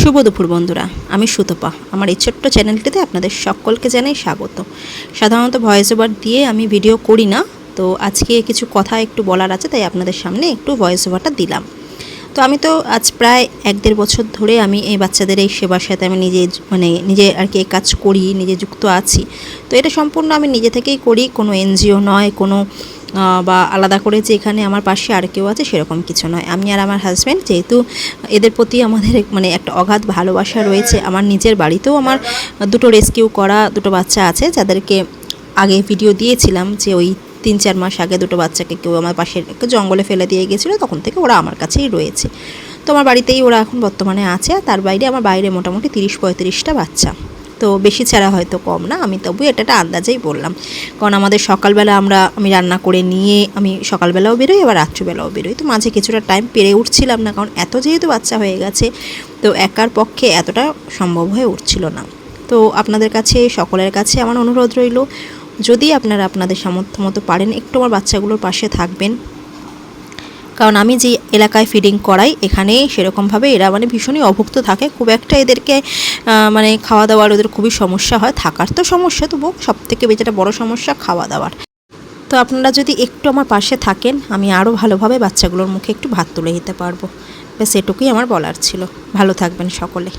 শুভ দুপুর বন্ধুরা, আমি সুতপা। আমার এই ছোট্ট চ্যানেলটিতে আপনাদের সকলকে জানাই স্বাগত। সাধারণত ভয়েস ওভার দিয়ে আমি ভিডিও করি না, তো আজকে কিছু কথা একটু বলার আছে, তাই আপনাদের সামনে একটু ভয়েস ওভারটা দিলাম। তো আমি তো আজ প্রায় 1-1.5 বছর ধরে আমি এই বাচ্চাদের এই সেবার সাথে আমি নিজে আর কি এই কাজ করি, নিজে যুক্ত আছি। তো এটা সম্পূর্ণ আমি নিজে থেকেই করি, কোনো এনজিও নয়, কোনো বা আলাদা করে যে এখানে আমার পাশে আর কেউ আছে সেরকম কিছু নয়। আমি আর আমার হাজব্যান্ড, যেহেতু এদের প্রতি আমাদের একটা অগাধ ভালোবাসা রয়েছে। আমার নিজের বাড়িতেও আমার দুটো রেস্কিউ করা দুটো বাচ্চা আছে, যাদেরকে আগে ভিডিও দিয়েছিলাম যে ওই 3-4 মাস আগে দুটো বাচ্চাকে কেউ আমার পাশের জঙ্গলে ফেলে দিয়ে গেছিলো, তখন থেকে ওরা আমার কাছেই রয়েছে। তো আমার বাড়িতেই ওরা এখন বর্তমানে আছে। আর তার বাইরে আমার বাইরে মোটামুটি 30-35টা বাচ্চা, তো বেশি ছাড়া হয়তো কম না, আমি তবু এটা আন্দাজেই বললাম। কারণ আমাদের সকালবেলা আমি রান্না করে নিয়ে আমি সকালবেলাও বেরোই, আবার রাত্রিবেলাও বেরোই। তো মাঝে কিছুটা টাইম পেরে উঠছিলাম না, কারণ এত যেহেতু বাচ্চা হয়ে গেছে, তো একার পক্ষে এতটা সম্ভব হয়ে উঠছিল না। তো আপনাদের কাছে, সকলের কাছে আমার অনুরোধ রইল, যদি আপনারা আপনাদের সামর্থ্য মতো পারেন একটু আমার বাচ্চাগুলোর পাশে থাকবেন। কারণ আমি যে এলাকায় ফিডিং করাই, এখানে সেরকমভাবে এরা ভীষণই অভুক্ত থাকে। খুব একটা এদেরকে খাওয়া দাওয়ার ওদের খুবই সমস্যা হয়। থাকার তো সমস্যা, তবু সবথেকে যেটা বড় সমস্যা খাওয়া দাওয়ার। তো আপনারা যদি একটু আমার পাশে থাকেন, আমি আরও ভালোভাবে বাচ্চাগুলোর মুখে একটু ভাত তুলে দিতে পারবো। ব্যাস এটুকুই আমার বলার ছিল। ভালো থাকবেন সকলে।